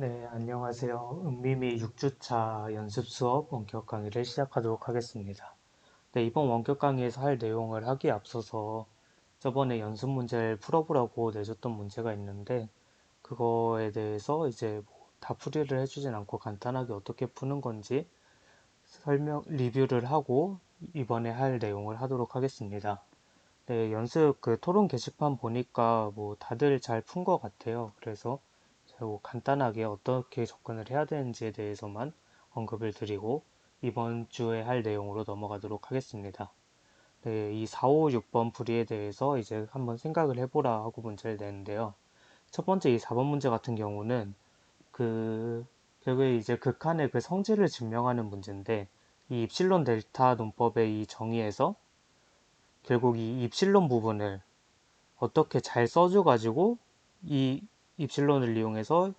네, 안녕하세요. 은미미 6주차 연습 수업 원격 강의를 시작하도록 하겠습니다. 네, 이번 원격 강의에서 할 내용을 하기에 앞서서 저번에 연습 문제를 풀어보라고 내줬던 문제가 있는데 그거에 대해서 이제 다 풀이를 해주진 않고 간단하게 어떻게 푸는 건지 리뷰를 하고 이번에 할 내용을 하도록 하겠습니다. 네, 연습 그 토론 게시판 보니까 다들 잘 푼 것 같아요. 그래서 제가 간단하게 어떻게 접근을 해야 되는지에 대해서만 언급을 드리고 이번 주에 할 내용으로 넘어가도록 하겠습니다. 네, 이 4, 5, 6번 풀이에 대해서 이제 한번 생각을 해보라 하고 문제를 내는데요. 첫 번째 이 4번 문제 같은 경우는 그 결국에 이제 극한의 그 성질을 증명하는 문제인데 이 입실론 델타 논법의 이 정의에서 결국 이 입실론 부분을 어떻게 잘 써줘가지고 이 입실론을 이용해서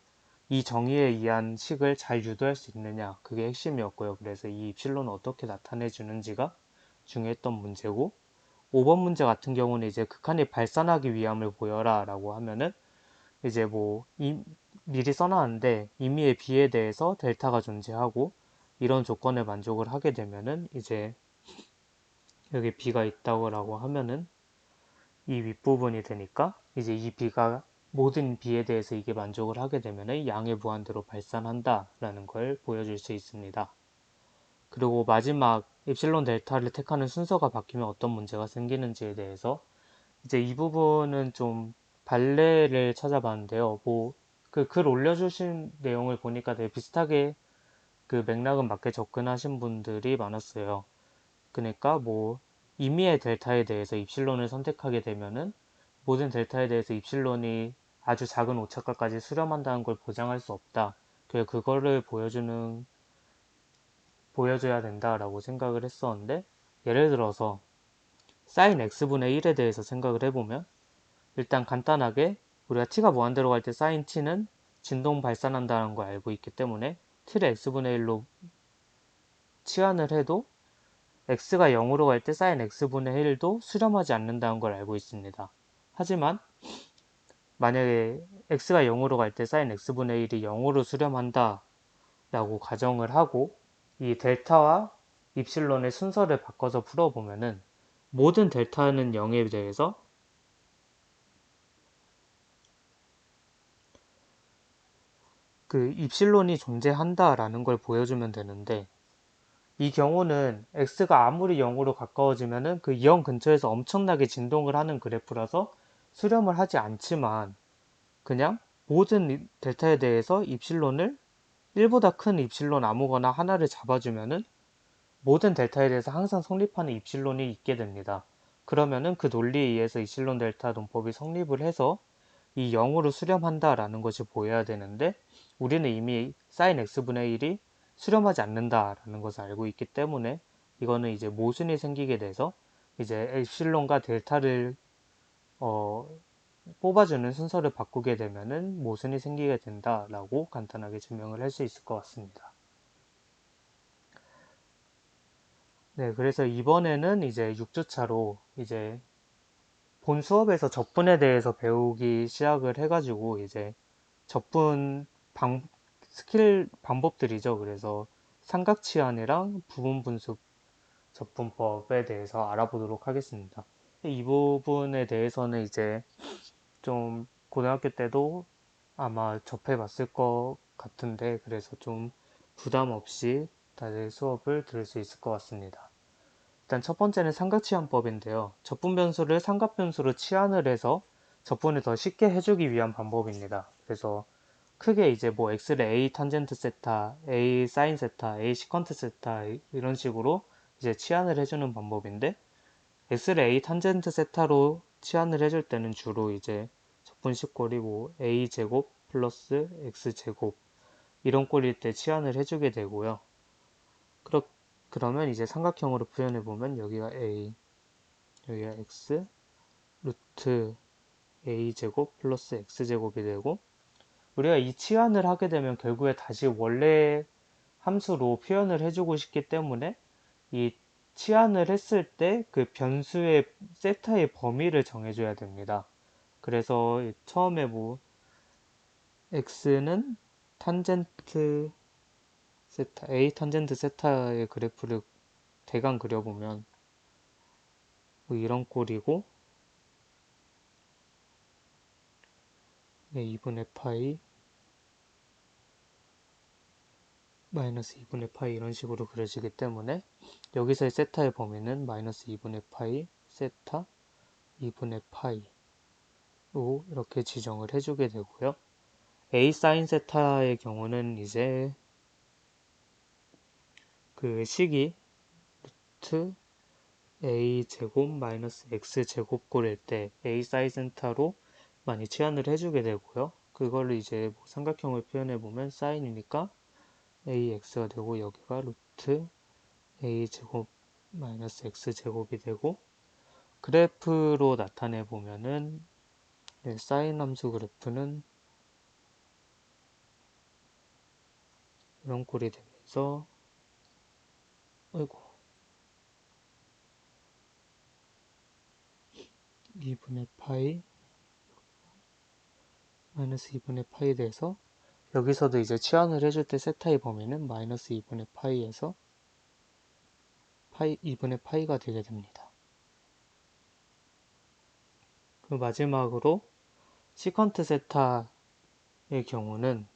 이 정의에 의한 식을 잘 유도할 수 있느냐, 그게 핵심이었고요. 그래서 이 입실론을 어떻게 나타내 주는지가 중요했던 문제고, 5번 문제 같은 경우는 이제 극한이 발산하기 위함을 보여라 라고 하면은 이제 미리 써놨는데 임의의 B에 대해서 델타가 존재하고 이런 조건을 만족을 하게 되면은 이제 여기 B가 있다고 하면은 이 윗부분이 되니까 이제 이 B가 모든 B에 대해서 이게 만족을 하게 되면 양의 무한대로 발산한다 라는 걸 보여줄 수 있습니다. 그리고 마지막 입실론 델타를 택하는 순서가 바뀌면 어떤 문제가 생기는지에 대해서 이제 이 부분은 좀 발레를 찾아봤는데요. 그 글 올려주신 내용을 보니까 되게 비슷하게 그 맥락은 맞게 접근하신 분들이 많았어요. 그러니까 임의의 델타에 대해서 입실론을 선택하게 되면은 모든 델타에 대해서 입실론이 아주 작은 오차값까지 수렴한다는 걸 보장할 수 없다. 그래서 그거를 보여줘야 된다라고 생각을 했었는데, 예를 들어서 sin x분의 1에 대해서 생각을 해보면, 일단 간단하게 우리가 t가 무한대로 갈 때 sin t는 진동 발산한다는 걸 알고 있기 때문에 t를 x분의 1로 치환을 해도 x가 0으로 갈 때 sin x분의 1도 수렴하지 않는다는 걸 알고 있습니다. 하지만 만약에 x가 0으로 갈 때 sin x분의 1이 0으로 수렴한다 라고 가정을 하고 이 델타와 입실론의 순서를 바꿔서 풀어보면은 모든 델타는 0에 대해서 그 입실론이 존재한다 라는 걸 보여주면 되는데, 이 경우는 x가 아무리 0으로 가까워지면은 그 0 근처에서 엄청나게 진동을 하는 그래프라서 수렴을 하지 않지만 그냥 모든 델타에 대해서 입실론을 1보다 큰 입실론 아무거나 하나를 잡아주면은 모든 델타에 대해서 항상 성립하는 입실론이 있게 됩니다. 그러면은 그 논리에 의해서 입실론 델타 논법이 성립을 해서 이 0으로 수렴한다라는 것이 보여야 되는데 우리는 이미 sin x분의 1이 수렴하지 않는다라는 것을 알고 있기 때문에 이거는 이제 모순이 생기게 돼서 이제 엡실론과 델타를 어, 뽑아주는 순서를 바꾸게 되면은 모순이 생기게 된다라고 간단하게 증명을 할 수 있을 것 같습니다. 네, 그래서 이번에는 이제 6주차로 이제 본 수업에서 적분에 대해서 배우기 시작을 해가지고 이제 적분 스킬 방법들이죠. 그래서 삼각치환이랑 부분분수 적분법에 대해서 알아보도록 하겠습니다. 이 부분에 대해서는 이제 좀 고등학교 때도 아마 접해봤을 것 같은데 그래서 좀 부담 없이 다들 수업을 들을 수 있을 것 같습니다. 일단 첫 번째는 삼각치환법인데요. 적분 변수를 삼각 변수로 치환을 해서 적분을 더 쉽게 해주기 위한 방법입니다. 그래서 크게 이제 x를 a 탄젠트 세타, a 사인 세타, a 시컨트 세타 이런 식으로 이제 치환을 해주는 방법인데 x를 a 탄젠트 세타로 치환을 해줄 때는 주로 이제 적분식꼴이 a 제곱 플러스 x 제곱 이런 꼴일 때 치환을 해주게 되고요. 그러면 이제 삼각형으로 표현해 보면 여기가 a, 여기가 x, 루트 a 제곱 플러스 x 제곱이 되고 우리가 이 치환을 하게 되면 결국에 다시 원래 함수로 표현을 해주고 싶기 때문에 이 치환을 했을 때 그 변수의 세타의 범위를 정해줘야 됩니다. 그래서 처음에 x는 탄젠트 세타, A 탄젠트 세타의 그래프를 대강 그려보면 뭐 이런 꼴이고, 네, 2분의 파이 마이너스 2분의 파이 이런 식으로 그려지기 때문에 여기서의 세타의 범위는 마이너스 2분의 파이 세타 2분의 파이로 이렇게 지정을 해주게 되고요. A 사인 세타의 경우는 이제 그 식이 루트 A 제곱 마이너스 X 제곱 꼴일 때 A 사인 세타로 많이 치환을 해주게 되고요. 그걸로 이제 뭐 삼각형을 표현해보면 사인이니까 AX가 되고 여기가 루트 A제곱 마이너스 X제곱이 되고 그래프로 나타내 보면은 네, 사인 함수 그래프는 이런 꼴이 되면서 아이고 2분의 파이 마이너스 2분의 파이 돼서 여기서도 이제 치환을 해줄 때 세타의 범위는 마이너스 2분의 파이에서 파이 2분의 파이가 되게 됩니다. 그 마지막으로 시컨트 세타의 경우는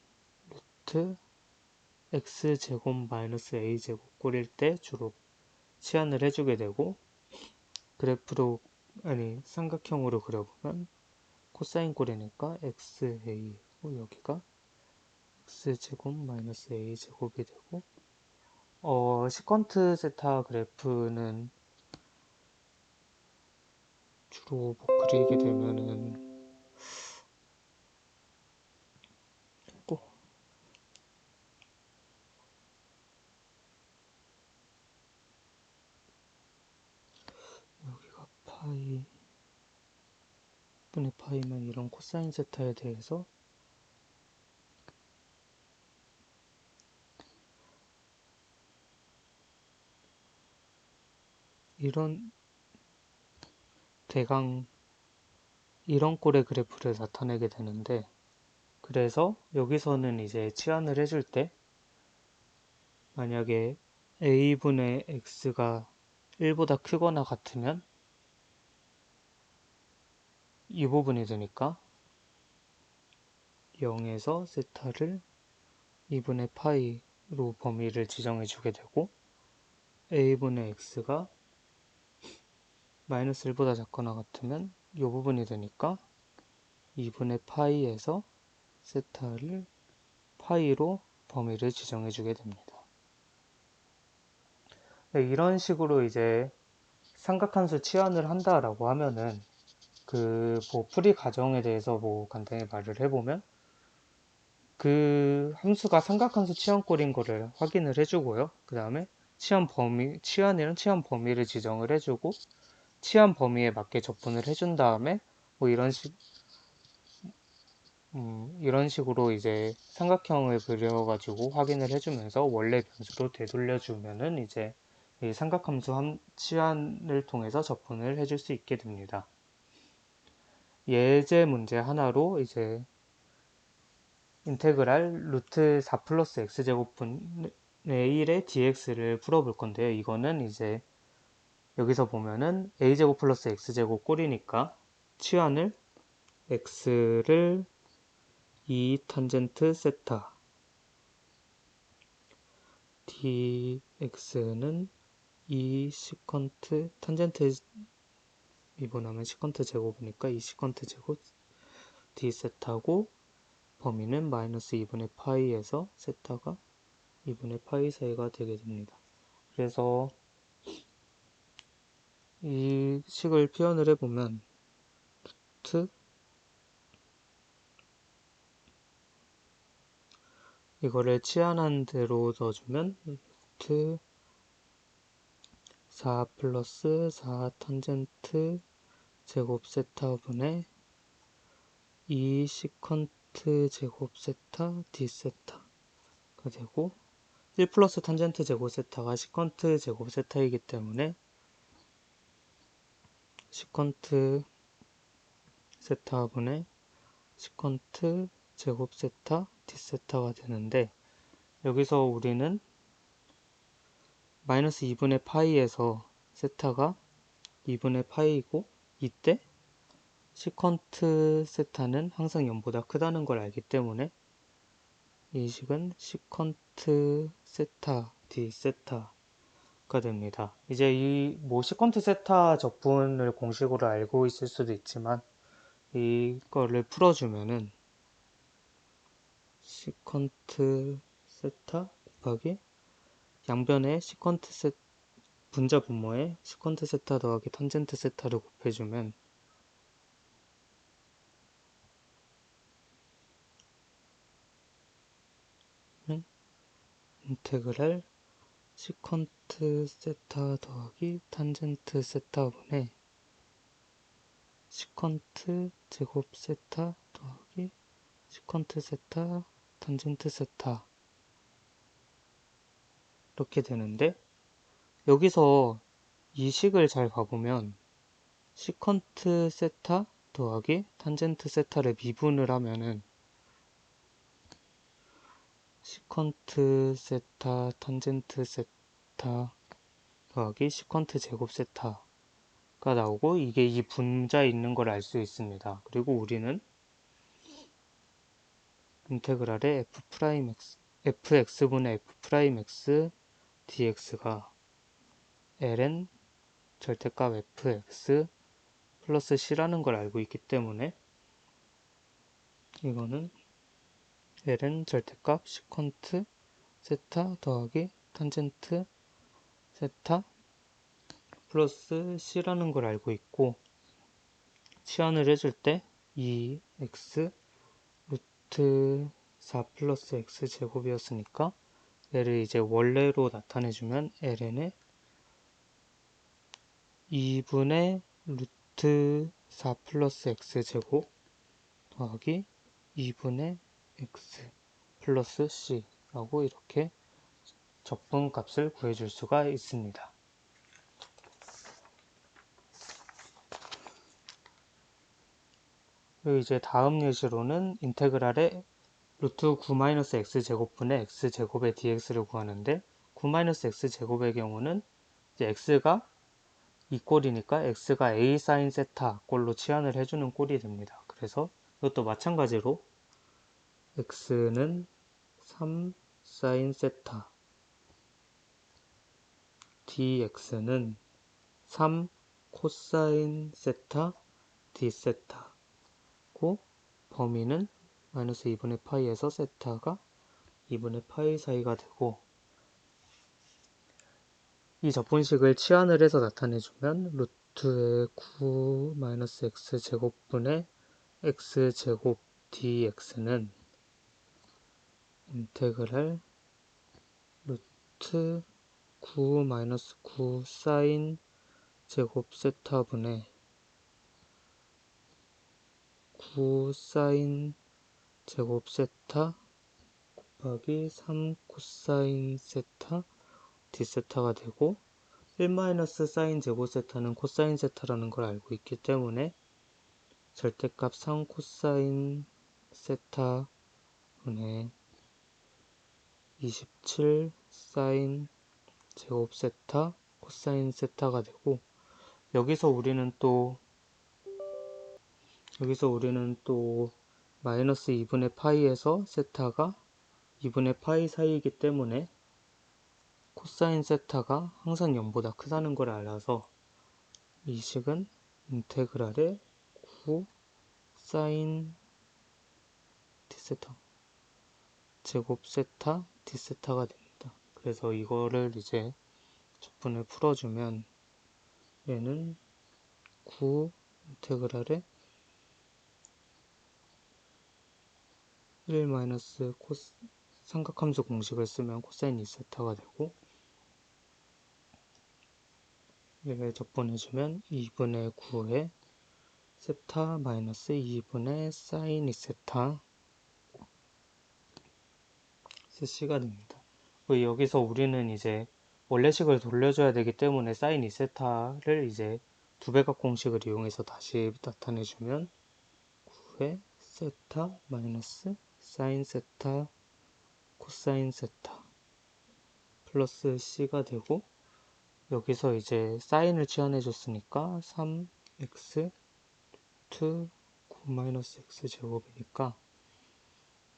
루트 x제곱 마이너스 a제곱 꼴일 때 주로 치환을 해주게 되고 그래프로 삼각형으로 그려보면 코사인 꼴이니까 xa고 여기가 x제곱 마이너스 a제곱이 되고 시컨트 세타 그래프는 주로 뭐 그리게 되면은 꼭 여기가 파이 분의 파이면 이런 코사인 세타에 대해서 이런 대강 이런 꼴의 그래프를 나타내게 되는데 그래서 여기서는 이제 치환을 해줄 때 만약에 a분의 x가 1보다 크거나 같으면 이 부분이 되니까 0에서 세타를 2분의 파이로 범위를 지정해 주게 되고 a분의 x가 마이너스 1보다 작거나 같으면 이 부분이 되니까 2분의 파이에서 세타를 파이로 범위를 지정해 주게 됩니다. 네, 이런 식으로 이제 삼각함수 치환을 한다라고 하면은 뭐 풀이 과정에 대해서 뭐 간단히 말을 해보면 그 함수가 삼각함수 치환꼴인 거를 확인을 해주고요. 그 다음에 치환이랑 치환 범위를 지정을 해주고 치환 범위에 맞게 적분을 해준 다음에 뭐 이런 식으로 이제 삼각형을 그려가지고 확인을 해주면서 원래 변수로 되돌려주면은 이제 이 삼각함수 치환을 통해서 적분을 해줄 수 있게 됩니다. 예제 문제 하나로 이제 인테그랄 루트 4 플러스 x제곱분의 1의 dx를 풀어볼 건데요. 이거는 이제 여기서 보면은 a제곱 플러스 x제곱 꼴이니까 치환을 x를 2 탄젠트 세타 dx는 2 시컨트 탄젠트 미분하면 시컨트 제곱이니까 2 시컨트 제곱 d 세타고 범위는 마이너스 2분의 파이에서 세타가 2분의 파이 사이가 되게 됩니다. 그래서 이 식을 표현을 해보면 루트 이거를 치환한 대로 넣어주면 루트 4 플러스 4 탄젠트 제곱 세타분의 2 시컨트 제곱 세타 d 세타가 되고 1 플러스 탄젠트 제곱 세타가 시컨트 제곱 세타이기 때문에 시컨트 세타분의 시컨트 제곱 세타 D세타가 되는데, 여기서 우리는 마이너스 2분의 파이에서 세타가 2분의 파이이고, 이때 시컨트 세타는 항상 0보다 크다는 걸 알기 때문에 이 식은 시컨트 세타 d 세타가 됩니다. 이제 이 시컨트 세타 적분을 공식으로 알고 있을 수도 있지만 이거를 풀어주면은 시컨트 세타 곱하기 양변의 시컨트 세 분자 분모에 시컨트 세타 더하기 탄젠트 세타를 곱해주면 인테그랄 시컨트 세타 더하기 탄젠트 세타분의 시컨트 제곱 세타 더하기 시컨트 세타 탄젠트 세타 이렇게 되는데, 여기서 이 식을 잘 봐보면 시컨트 세타 더하기 탄젠트 세타를 미분을 하면은 시컨트 세타 탄젠트 세타 더하기 시컨트 제곱 세타가 나오고, 이게 이 분자에 있는 걸 알 수 있습니다. 그리고 우리는 인테그랄의 fx분의 f'x dx가 ln 절대값 fx 플러스 c라는 걸 알고 있기 때문에 이거는 ln 절대값 시컨트 세타 더하기 탄젠트 세타 플러스 c라는 걸 알고 있고, 치환을 해줄 때 2x 루트 4 플러스 x 제곱이었으니까 얘를 이제 원래로 나타내주면 ln의 2분의 루트 4 플러스 x 제곱 더하기 2분의 x 플러스 c라고 이렇게 적분값을 구해줄 수가 있습니다. 그리고 이제 다음 예시로는 인테그랄의 루트 9-x제곱분의 x제곱의 dx를 구하는데, 9-x제곱의 경우는 이제 x가 이 꼴이니까 x가 a 사인 세타 꼴로 치환을 해주는 꼴이 됩니다. 그래서 이것도 마찬가지로 x는 3 사인 세타, dx는 3 코사인 세타 d 세타고, 범위는 마이너스 2분의 파이에서 세타가 2분의 파이 사이가 되고, 이 적분식을 치환을 해서 나타내주면 루트의 9-x제곱분의 x제곱 dx는 인테그랄 루트 9-9 사인 제곱 세타분의 9 사인 제곱 세타 곱하기 3 코사인 세타 d세타가 되고, 1 사인 제곱 세타는 코사인 세타라는 걸 알고 있기 때문에 절대값 3 코사인 세타 분의 27 사인 제곱 세타 코사인 세타가 되고, 여기서 우리는 또 마이너스 2분의 파이에서 세타가 2분의 파이 사이이기 때문에 코사인 세타가 항상 0보다 크다는 걸 알아서 이 식은 인테그랄의 9 사인 d세타 제곱 세타 d세타가 됩니다. 그래서 이거를 이제 적분을 풀어주면 얘는 9 인테그랄의 1 마이너스 삼각함수 공식을 쓰면 코사인 2세타가 되고, 얘를 적분해주면 2분의 9에 세타 마이너스 2분의 사인 2세타 c가 됩니다. 여기서 우리는 이제 원래식을 돌려줘야 되기 때문에 사인 2세타를 이제 두배각 공식을 이용해서 다시 나타내주면 9에 세타 마이너스 사인 세타 코사인 세타 플러스 c가 되고, 여기서 이제 사인을 치환해 줬으니까 3x 9 x 제곱이니까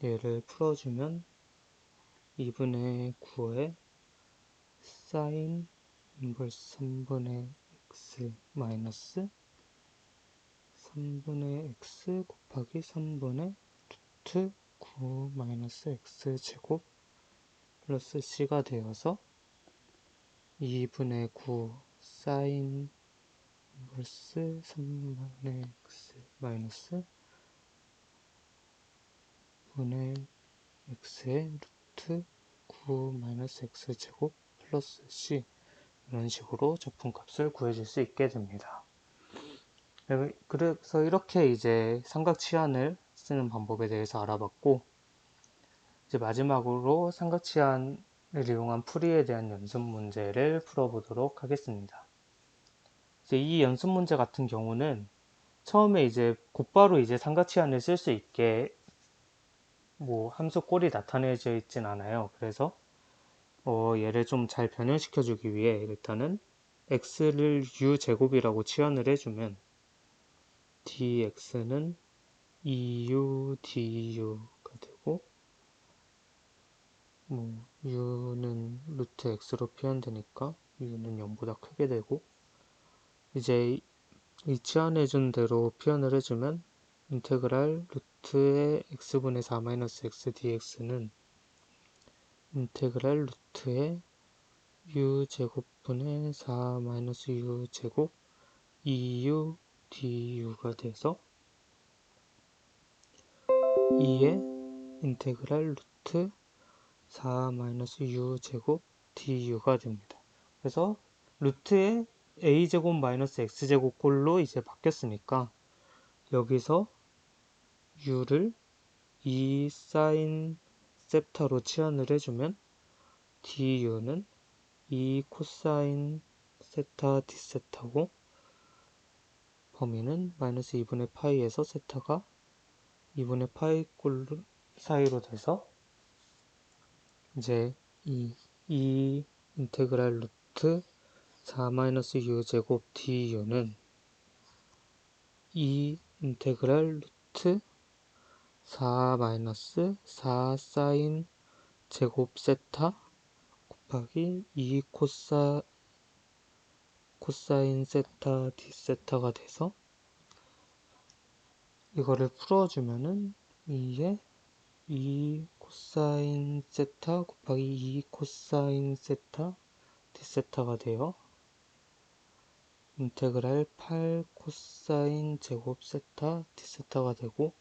얘를 풀어주면 2분의 9에 사인 인버스 3분의 x 마이너스 3분의 x 곱하기 3분의 루트 9 마이너스 x 제곱 플러스 c가 되어서 2분의 9 사인 인버스 3분의 x 마이너스 분의 x의 루트 9 마이너스 x 제곱 플러스 c, 이런 식으로 적분값을 구해줄 수 있게 됩니다. 그래서 이렇게 이제 삼각 치환을 쓰는 방법에 대해서 알아봤고, 이제 마지막으로 삼각 치환을 이용한 풀이에 대한 연습 문제를 풀어보도록 하겠습니다. 이제 이 연습 문제 같은 경우는 처음에 이제 곧바로 이제 삼각 치환을 쓸 수 있게 뭐 함수 꼴이 나타내져 있진 않아요. 그래서 얘를 좀 잘 변형시켜 주기 위해 일단은 x를 u 제곱이라고 치환을 해주면 dx는 2u du가 되고, 뭐 u는 루트 x로 표현되니까 u는 0보다 크게 되고, 이제 이 치환해준 대로 표현을 해주면 인테그랄 루트의 x분의 4-x dx는 인테그랄 루트의 u 제곱분의 4-u 제곱 2u du가 돼서 2의 인테그랄 루트 4-u 제곱 du가 됩니다. 그래서 루트의 a제곱 마이너스 x제곱 꼴로 이제 바뀌었으니까 여기서 u를 2 사인 세타로 치환을 해주면 du는 2 코사인 세타 d세타고, 범위는 마이너스 2분의 파이에서 세타가 2분의 파이 꼴 사이로 돼서 이제 이 인테그랄 루트 4-u 제곱 du는 2 인테그랄 루트 4 사인 제곱 세타 곱하기 2 코사인 세타 d세타가 돼서, 이거를 풀어주면은 2에 2 코사인 세타 곱하기 2 코사인 세타 d세타가 되어 인테그랄 8 코사인 제곱 세타 d세타가 되고,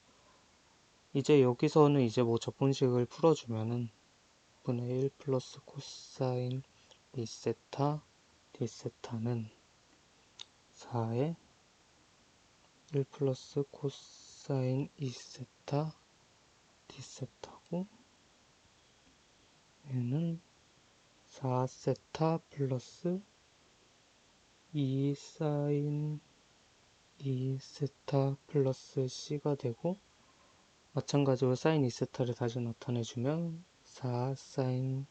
이제 여기서는 이제 뭐 적분식을 풀어주면은 분의 1 플러스 코사인 2세타 d세타는 4에 1 플러스 코사인 2세타 d세타고, 얘는 4세타 플러스 2 사인 2세타 플러스 c가 되고, 마찬가지로 사인 2세타를 다시 나타내주면 4 사인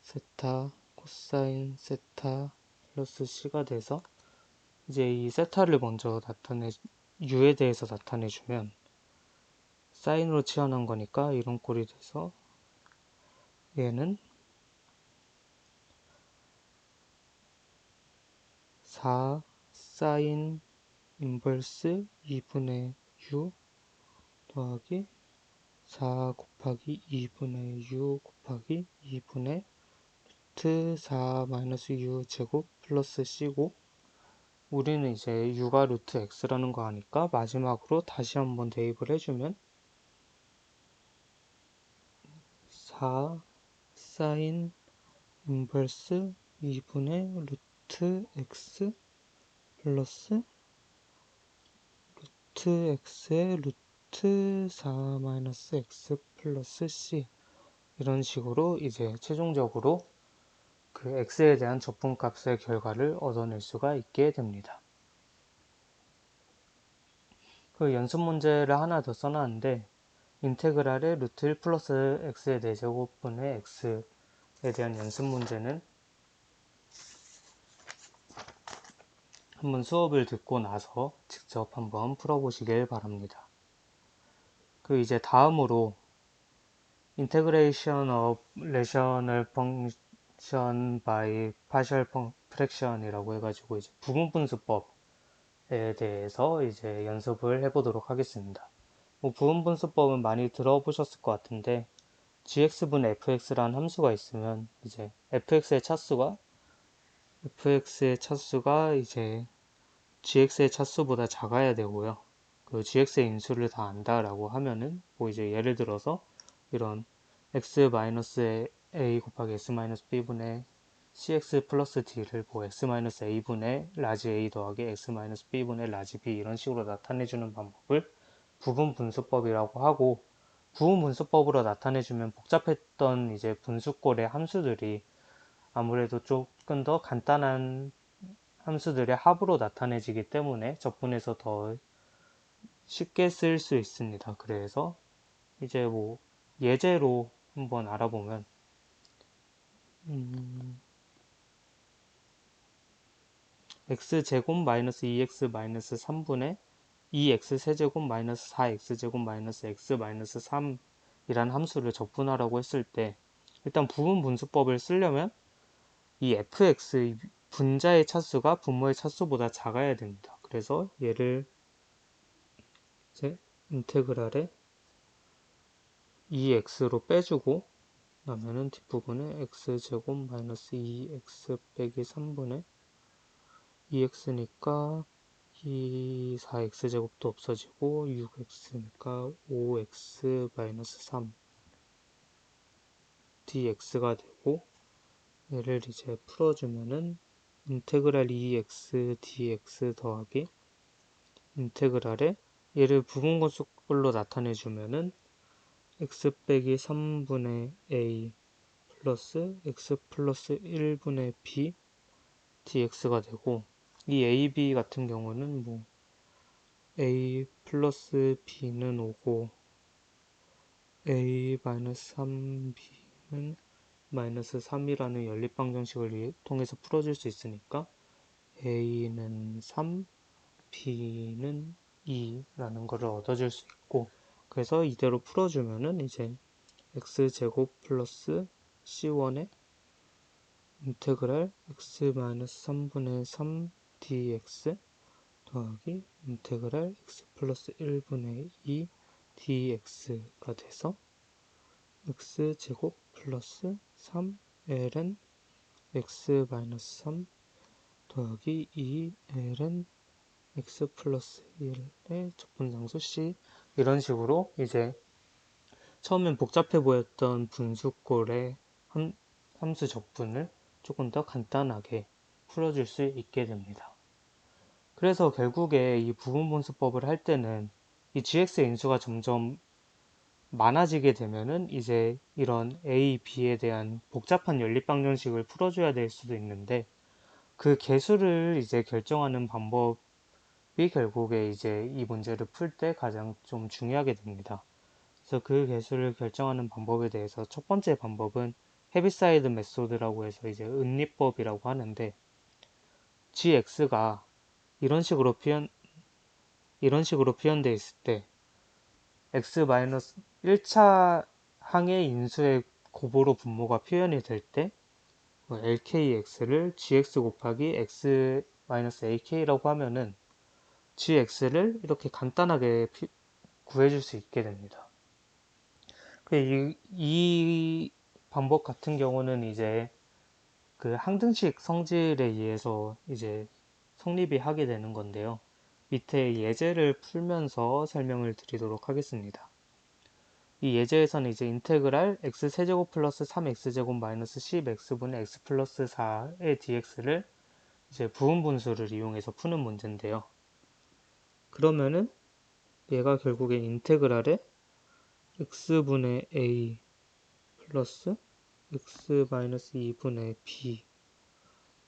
세타 코사인 세타 플러스 c가 돼서, 이제 이 세타를 먼저 u에 대해서 나타내주면 사인으로 치환한 거니까 이런 꼴이 돼서 얘는 4 사인 인버스 2분의 u 더하기 4 곱하기 2분의 u 곱하기 2분의 루트 4-u 제곱 플러스 c고, 우리는 이제 u가 루트 x라는 거 아니까 마지막으로 다시 한번 대입을 해주면 4 사인 인버스 2분의 루트 x 플러스 루트 x의 루트 4-x 플러스 c, 이런 식으로 이제 최종적으로 그 x에 대한 적분값의 결과를 얻어낼 수가 있게 됩니다. 그 연습 문제를 하나 더 써놨는데, 인테그랄의 루트 1 플러스 x의 4제곱분의 x에 대한 연습 문제는 한번 수업을 듣고 나서 직접 한번 풀어보시길 바랍니다. 그 이제 다음으로 Integration of Rational Function by Partial Fraction이라고 해가지고 이제 부분분수법에 대해서 이제 연습을 해보도록 하겠습니다. 뭐 부분분수법은 많이 들어보셨을 것 같은데 gx분의 fx라는 함수가 있으면 이제 fx의 차수가 이제 gx의 차수보다 작아야 되고요. 그 gx의 인수를 다 안다라고 하면은 뭐 이제 예를 들어서 이런 x-a 곱하기 x-b분의 cx 플러스 d를 뭐 x-a분의 라지 a 더하기 x-b분의 라지 b 이런 식으로 나타내주는 방법을 부분분수법이라고 하고, 부분분수법으로 나타내주면 복잡했던 이제 분수꼴의 함수들이 아무래도 조금 더 간단한 함수들의 합으로 나타내지기 때문에 적분해서 더 쉽게 쓸 수 있습니다. 그래서 이제 뭐 예제로 한번 알아보면 x제곱 마이너스 2x 마이너스 3분의 2x 세제곱 마이너스 4x 제곱 마이너스 x 마이너스 3이란 함수를 적분하라고 했을 때 일단 부분분수법을 쓰려면 이 fx 분자의 차수가 분모의 차수보다 작아야 됩니다. 그래서 얘를 이제 인테그랄에 2x로 빼주고 그러면은 뒷부분에 x제곱 마이너스 2x 빼기 3분의 2x니까 이 4x제곱도 없어지고 6x니까 5x 마이너스 3 dx가 되고, 얘를 이제 풀어주면은 인테그랄 2x dx 더하기 인테그랄에 얘를 부분건수꼴로 나타내주면은 x 빼기 3분의 a 플러스 x 플러스 1분의 b dx가 되고, 이 a, b 같은 경우는 뭐 a 플러스 b는 5고 a 마이너스 3b는 마이너스 3이라는 연립방정식을 통해서 풀어줄 수 있으니까 a는 3, b는 2라는 것을 얻어줄 수 있고, 그래서 이대로 풀어주면은 이제 x제곱 플러스 c1의 인테그랄 x-3분의 3 dx 더하기 인테그랄 x 플러스 1분의 2 dx가 돼서 x제곱 플러스 3ln x-3 더하기 2ln x 플러스 1의 적분상수 c, 이런 식으로 이제 처음엔 복잡해 보였던 분수꼴의 함수 적분을 조금 더 간단하게 풀어줄 수 있게 됩니다. 그래서 결국에 이 부분분수법을 할 때는 이 gx의 인수가 점점 많아지게 되면은 이제 이런 a, b에 대한 복잡한 연립방정식을 풀어줘야 될 수도 있는데, 그 개수를 이제 결정하는 방법이 결국에 이제 이 문제를 풀 때 가장 좀 중요하게 됩니다. 그래서 그 개수를 결정하는 방법에 대해서 첫 번째 방법은 헤비사이드 메소드라고 해서 이제 은리법이라고 하는데, gx가 이런 식으로 표현되어 있을 때 x-1차 항의 인수의 곱으로 분모가 표현이 될 때 lkx를 gx 곱하기 x-ak라고 하면은 gx를 이렇게 간단하게 구해줄 수 있게 됩니다. 이 방법 같은 경우는 이제 그 항등식 성질에 의해서 이제 성립이 하게 되는 건데요. 밑에 예제를 풀면서 설명을 드리도록 하겠습니다. 이 예제에서는 이제 인테그랄 x세제곱 플러스 3x제곱 마이너스 10x분의 x 플러스 4의 dx를 이제 부분분수를 이용해서 푸는 문제인데요. 그러면은 얘가 결국에 인테그랄에 x분의 a 플러스 x 마이너스 2분의 b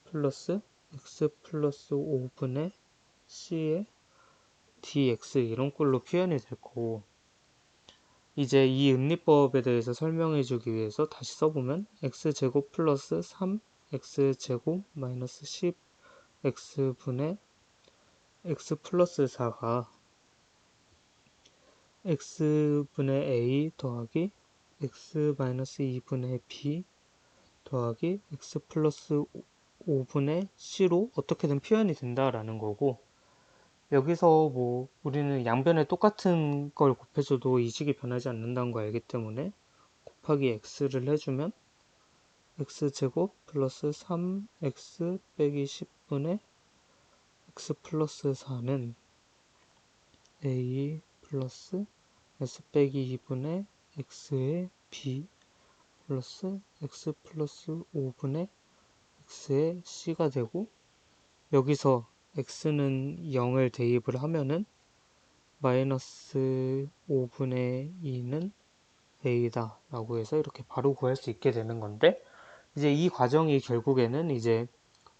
플러스 x 플러스 5분의 c의 dx 이런 꼴로 표현이 될 거고, 이제 이 은리법에 대해서 설명해 주기 위해서 다시 써보면 x제곱 플러스 3 x제곱 마이너스 10 x분의 x 플러스 4가 x분의 a 더하기 x 마이너스 2분의 b 더하기 x 플러스 5분의 c로 어떻게든 표현이 된다라는 거고, 여기서 뭐 우리는 양변에 똑같은 걸 곱해줘도 이 식이 변하지 않는다는 거 알기 때문에 곱하기 x를 해주면 x제곱 플러스 3x 빼기 10분의 x 플러스 4는 a 플러스 s 빼기 2분의 x의 b 플러스 x 플러스 5분의 x의 c가 되고, 여기서 x는 0을 대입을 하면은 마이너스 5분의 2는 a다 라고 해서 이렇게 바로 구할 수 있게 되는 건데, 이제 이 과정이 결국에는 이제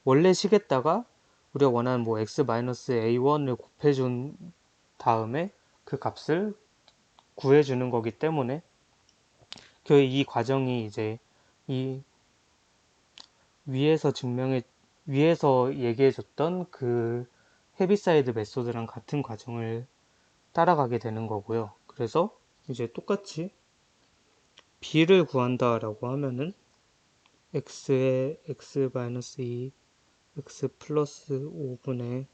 원래 식에다가 우리가 원하는 뭐 x-a1을 곱해준 다음에 그 값을 구해주는 거기 때문에 그 이 과정이 이제 이 위에서 얘기해줬던 그 헤비사이드 메소드랑 같은 과정을 따라가게 되는 거고요. 그래서 이제 똑같이 b를 구한다라고 하면은 x의 x-2 x 플러스 5분의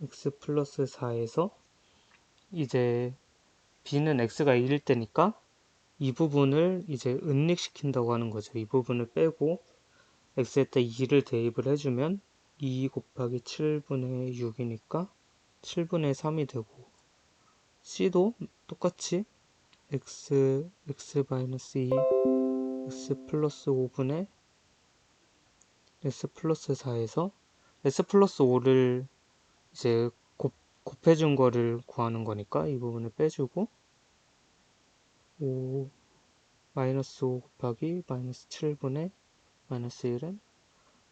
x 플러스 4에서 이제 b는 x가 1일 때니까 이 부분을 이제 은닉시킨다고 하는 거죠. 이 부분을 빼고 x에다 2를 대입을 해주면 2 곱하기 7분의 6이니까 7분의 3이 되고, c도 똑같이 x-2 x 플러스 5분의 s 플러스 4에서 s 플러스 5를 이제 곱해준 거를 구하는 거니까 이 부분을 빼주고 5 마이너스 5 곱하기 마이너스 7분의 마이너스 1은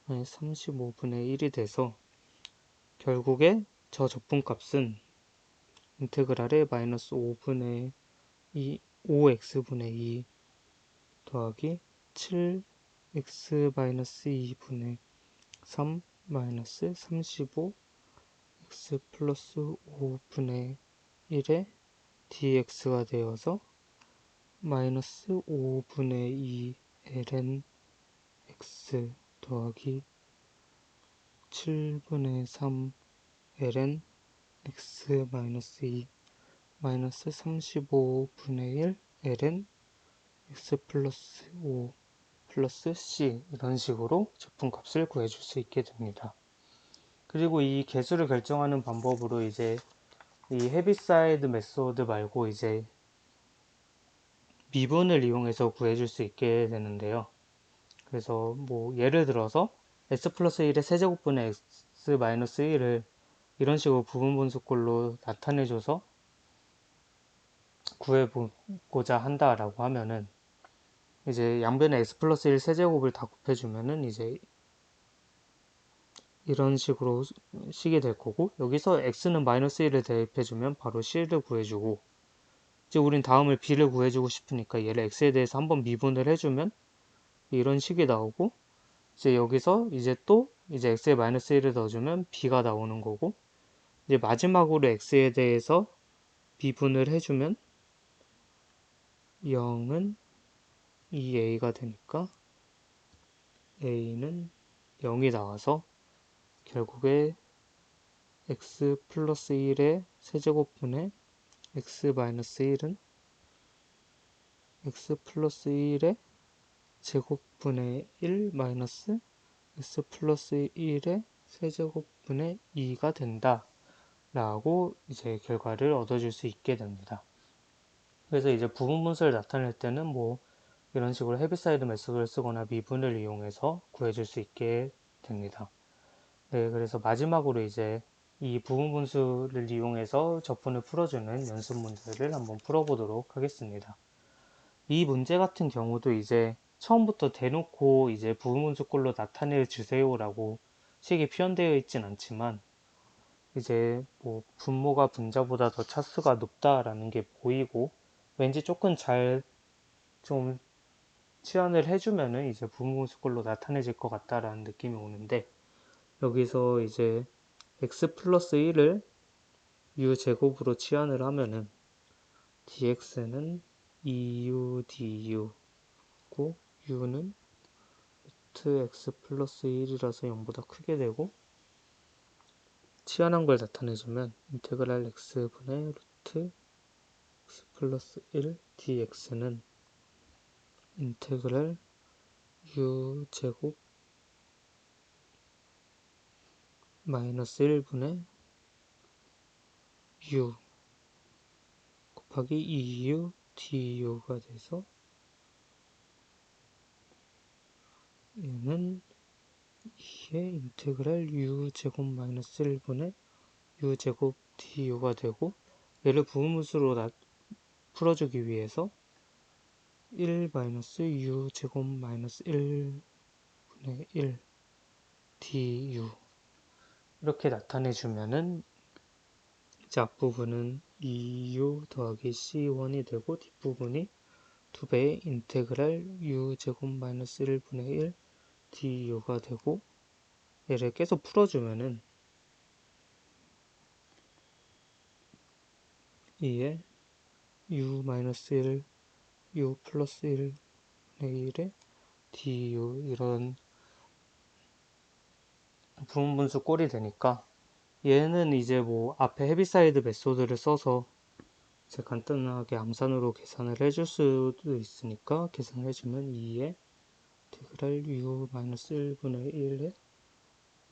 마이너스 35분의 1이 돼서 결국에 저 적분값은 인테그랄의 마이너스 5분의 2 5x분의 2 더하기 7x 마이너스 2분의 3 마이너스 35 x 플러스 5분의 1의 dx가 되어서 마이너스 5분의 2 ln x 더하기 7분의 3 ln x 마이너스 2 마이너스 35분의 1 ln x 플러스 5 플러스 c, 이런 식으로 적분값을 구해줄 수 있게 됩니다. 그리고 이 개수를 결정하는 방법으로 이제 이 헤비사이드 메소드 말고 이제 미분을 이용해서 구해줄 수 있게 되는데요. 그래서 뭐 예를 들어서 s 플러스 1의 세제곱분의 x 마이너스 1을 이런 식으로 부분분수꼴로 나타내줘서 구해보고자 한다라고 하면은 이제 양변에 x 플러스 1 세제곱을 다 곱해주면은 이제 이런 식으로 식이 될 거고, 여기서 x는 마이너스 1을 대입해주면 바로 c를 구해주고, 이제 우린 다음을 b를 구해주고 싶으니까 얘를 x에 대해서 한번 미분을 해주면 이런 식이 나오고, 이제 여기서 이제 또 이제 x에 마이너스 1을 넣어주면 b가 나오는 거고, 이제 마지막으로 x에 대해서 미분을 해주면 0은 2a가 되니까 a는 0이 나와서 결국에 x 플러스 1의 세제곱분의 x 마이너스 1은 x 플러스 1의 제곱분의 1 마이너스 x 플러스 1의 세제곱분의 2가 된다 라고 이제 결과를 얻어줄 수 있게 됩니다. 그래서 이제 부분분수를 나타낼 때는 뭐 이런 식으로 헤비사이드 메소드를 쓰거나 미분을 이용해서 구해줄 수 있게 됩니다. 네, 그래서 마지막으로 이제 이 부분분수를 이용해서 적분을 풀어주는 연습 문제를 한번 풀어보도록 하겠습니다. 이 문제 같은 경우도 이제 처음부터 대놓고 이제 부분분수꼴로 나타내 주세요라고 식이 표현되어 있진 않지만, 이제 뭐 분모가 분자보다 더 차수가 높다라는 게 보이고, 왠지 조금 잘 좀 치환을 해주면은 이제 부분수꼴로 나타내질 것 같다라는 느낌이 오는데, 여기서 이제 x 플러스 1을 u 제곱으로 치환을 하면은 dx는 2u du고 u는 루트 x 플러스 1이라서 0보다 크게 되고, 치환한 걸 나타내주면 인테그랄 x분의 루트 x 플러스 1 dx는 인테그랄 u 제곱 마이너스 1분의 u 곱하기 2u du가 돼서, 얘는 2의 인테그랄 u 제곱 마이너스 1분의 u 제곱 du가 되고, 얘를 부분수로 풀어주기 위해서 1 마이너스 u 제곱 마이너스 1분의 1 du 이렇게 나타내주면은 이제 앞부분은 2u 더하기 c1이 되고, 뒷부분이 2배의 인테그랄 u 제곱 마이너스 1분의 1 du가 되고, 얘를 계속 풀어주면은 2에 u 마이너스 1, u 플러스 1분의 1의 du 이런 부분분수 꼴이 되니까, 얘는 이제 뭐 앞에 헤비사이드 메소드를 써서 이제 간단하게 암산으로 계산을 해줄 수도 있으니까, 계산을 해주면 2의 인테그랄 u 마이너스 1분의 1의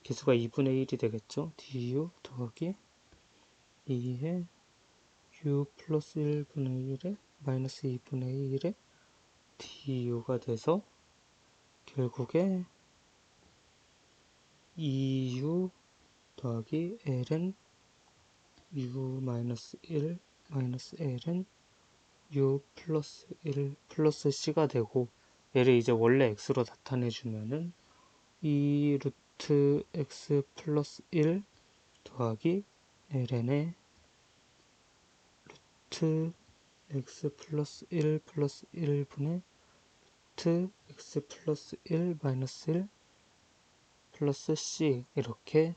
개수가 2분의 1이 되겠죠. du 더하기 2의 u 플러스 1분의 1의 마이너스 2분의 1의 du가 돼서, 결국에 2u 더하기 l은 u 마이너스 1 마이너스 l은 u 플러스 1 플러스 c가 되고, 얘를 이제 원래 x로 나타내주면은 2 루트 x 플러스 1 더하기 ln의 루트 x 플러스 1 플러스 1분의 루트 x 플러스 1 마이너스 1 플러스 c 이렇게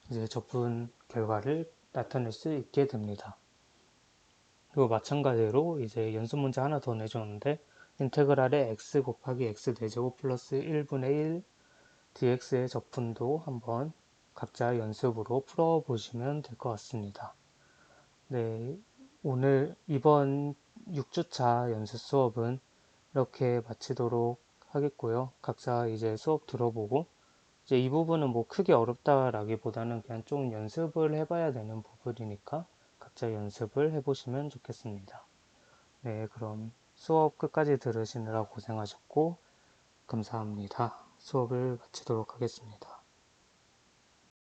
이제 적분 결과를 나타낼 수 있게 됩니다. 그리고 마찬가지로 이제 연습 문제 하나 더 내줬는데, 인테그랄의 x 곱하기 x 4제곱 플러스 1분의 1 dx의 적분도 한번 각자 연습으로 풀어보시면 될 것 같습니다. 네, 오늘 이번 6주차 연습 수업은 이렇게 마치도록 하겠고요. 각자 이제 수업 들어보고, 이제 이 부분은 뭐 크게 어렵다라기보다는 그냥 좀 연습을 해봐야 되는 부분이니까 각자 연습을 해보시면 좋겠습니다. 네, 그럼 수업 끝까지 들으시느라 고생하셨고 감사합니다. 수업을 마치도록 하겠습니다.